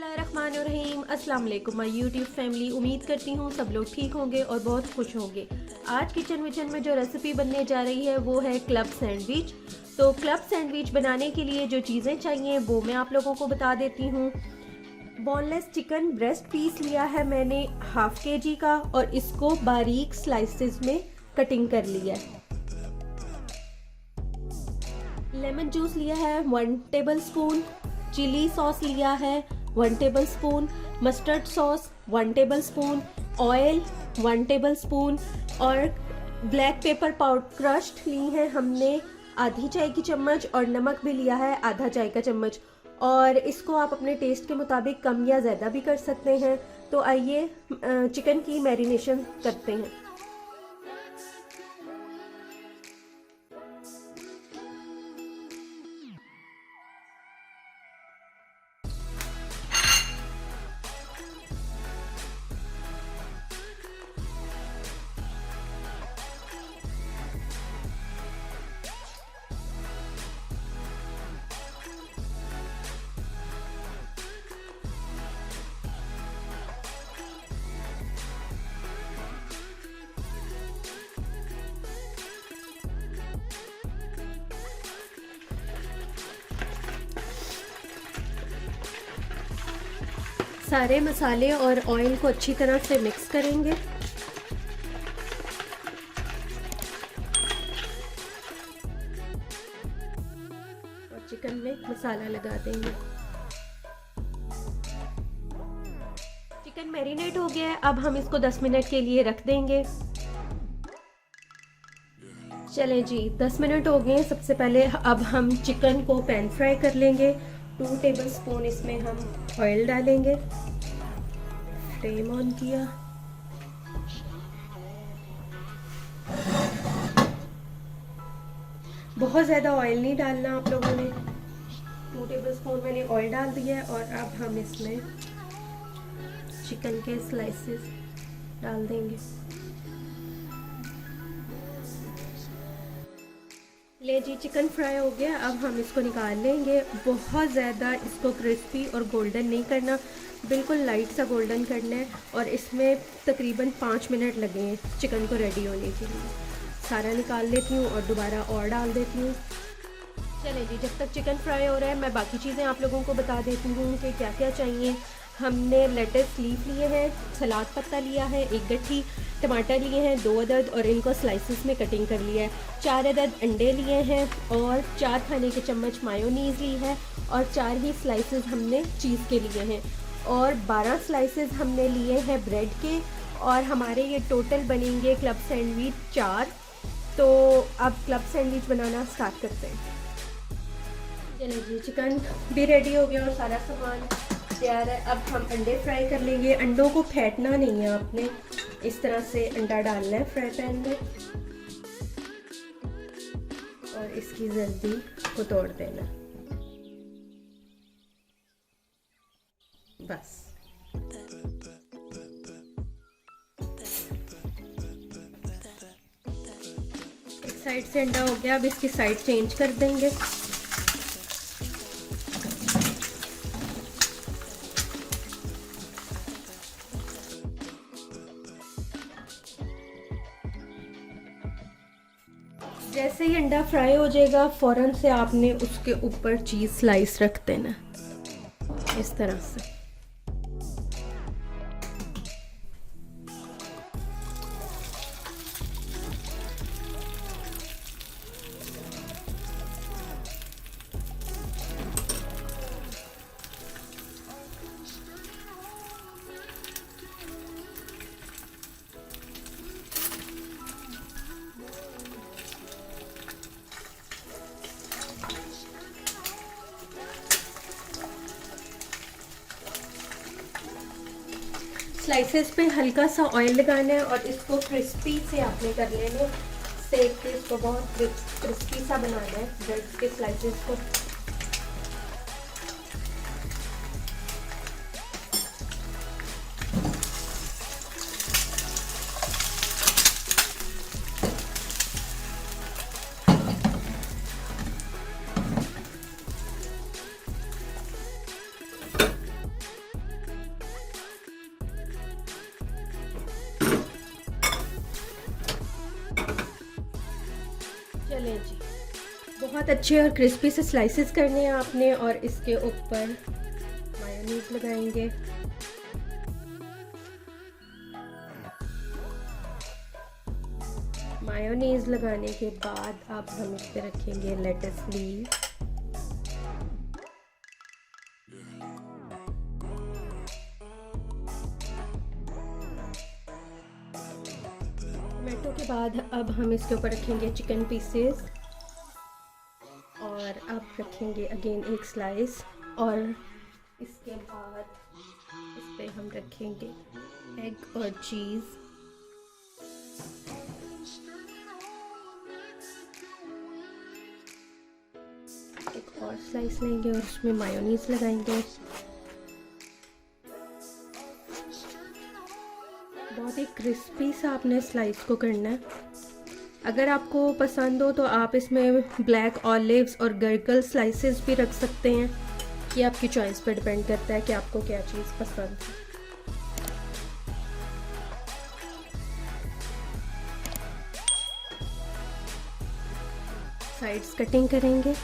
बिस्मिल्लाहिर्रहमानिर्रहीम। अस्सलाम वालेकुम माय यूट्यूब फैमिली। उम्मीद करती हूँ सब लोग ठीक होंगे और बहुत खुश होंगे। आज किचन विचन में जो रेसिपी बनने जा रही है वो है क्लब सैंडविच। तो क्लब सैंडविच बनाने के लिए जो चीज़ें चाहिए वो मैं आप लोगों को बता देती हूँ। बोनलेस चिकन ब्रेस्ट पीस लिया है मैंने हाफ kg का और इसको बारीक स्लाइसेस में कटिंग कर लिया है। लेमन जूस लिया है 1 टेबलस्पून, चिली सॉस लिया है 1 tablespoon, mustard sauce 1 tablespoon, oil 1 tablespoon और ब्लैक पेपर पाउडर क्रश्ड ली है हमने आधी चाय की चम्मच और नमक भी लिया है आधा चाय का चम्मच। और इसको आप अपने टेस्ट के मुताबिक कम या ज़्यादा भी कर सकते हैं। तो आइए चिकन की मैरिनेशन करते हैं। सारे मसाले और ऑयल को अच्छी तरह से मिक्स करेंगे। और चिकन में मसाला लगा देंगे। चिकन मैरिनेट हो गया है, अब हम इसको 10 मिनट के लिए रख देंगे। चलें जी, 10 मिनट हो गए। सबसे पहले अब हम चिकन को पैन फ्राई कर लेंगे। 2 टेबलस्पून इसमें हम ऑयल डालेंगे। फ्लेम ऑन किया। बहुत ज़्यादा ऑयल नहीं डालना आप लोगों ने। 2 टेबलस्पून मैंने ऑयल डाल दिया है और अब हम इसमें चिकन के स्लाइसेस डाल देंगे। ले जी, चिकन फ्राई हो गया। अब हम इसको निकाल लेंगे। बहुत ज़्यादा इसको क्रिस्पी और गोल्डन नहीं करना, बिल्कुल लाइट सा गोल्डन करना है। और इसमें तकरीबन 5 मिनट लगे हैं चिकन को रेडी होने के लिए। सारा निकाल लेती हूँ और दोबारा और डाल देती हूँ। चलिए जी, जब तक चिकन फ्राई हो रहा है मैं बाकी चीज़ें आप लोगों को बता देती हूँ कि क्या क्या चाहिए। हमने लेटस लीफ लिए हैं, सलाद पत्ता लिया है 1 गट्ठी, टमाटर लिए हैं 2 अदद और इनको स्लाइसेस में कटिंग कर लिया है। 4 अदद अंडे लिए हैं और 4 खाने के चम्मच मायोनीज़ ली है और 4 ही स्लाइसेस हमने चीज़ के लिए हैं और 12 स्लाइसेस हमने लिए हैं ब्रेड के। और हमारे ये टोटल बनेंगे क्लब सैंडविच 4। तो अब क्लब सैंडविच बनाना स्टार्ट करते हैं। चलिए जी, चिकन भी रेडी हो गया और सारा सामान तैयार है। अब हम अंडे फ्राई कर लेंगे। अंडों को फेंटना नहीं है, आपने इस तरह से अंडा डालना है फ्राई पैन में और इसकी जल्दी को तोड़ देना। बस एक साइड से अंडा हो गया, अब इसकी साइड चेंज कर देंगे। जैसे ही अंडा फ्राई हो जाएगा फ़ौरन से आपने उसके ऊपर चीज़ स्लाइस रख देना इस तरह से। स्लाइसेस पे हल्का सा ऑयल लगाना है और इसको क्रिस्पी से आपने कर लेना, सेक के इसको बहुत क्रिस्पी सा बनाना है ब्रेड के स्लाइसेस को। चलें जी, बहुत अच्छे और क्रिस्पी से स्लाइसेस करने हैं आपने और इसके ऊपर मायोनीज़ लगाएंगे। मायोनीज़ लगाने के बाद अब हम इस पे रखेंगे लेट्स लीव। टमाटो के बाद अब हम इसके ऊपर रखेंगे चिकन पीसेस और अब रखेंगे अगेन एक स्लाइस और इसके बाद इस पे हम रखेंगे एग और चीज़। एक और स्लाइस लेंगे और उसमें मायोनीज़ लगाएंगे। बहुत ही क्रिस्पी सा आपने स्लाइस को करना है। अगर आपको पसंद हो तो आप इसमें ब्लैक ऑलिव्स और गर्कल स्लाइसेस भी रख सकते हैं। ये आपकी चॉइस पर डिपेंड करता है कि आपको क्या चीज़ पसंद है। साइड्स कटिंग करेंगे।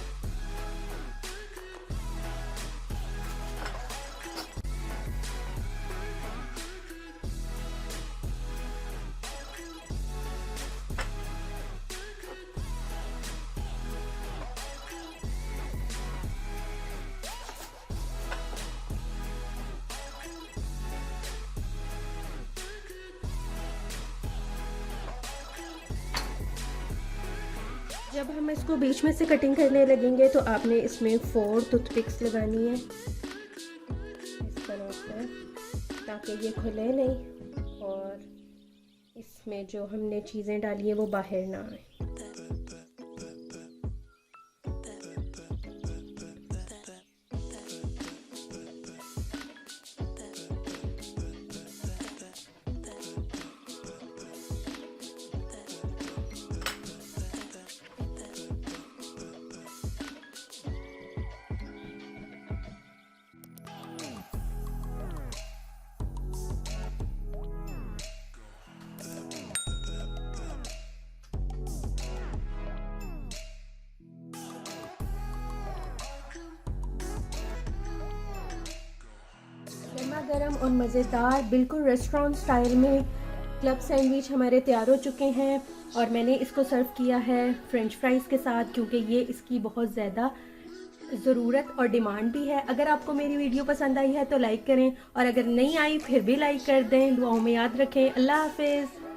जब हम इसको बीच में से कटिंग करने लगेंगे तो आपने इसमें 4 टूथपिक्स लगानी है इस तरह से, ताकि ये खुले नहीं और इसमें जो हमने चीज़ें डाली हैं वो बाहर ना आए। गर्मा गर्म और मज़ेदार बिल्कुल रेस्टोरेंट स्टाइल में क्लब सैंडविच हमारे तैयार हो चुके हैं और मैंने इसको सर्व किया है फ्रेंच फ्राइज़ के साथ, क्योंकि ये इसकी बहुत ज़्यादा ज़रूरत और डिमांड भी है। अगर आपको मेरी वीडियो पसंद आई है तो लाइक करें और अगर नहीं आई फिर भी लाइक कर दें। दुआओं में याद रखें। अल्लाह हाफिज़।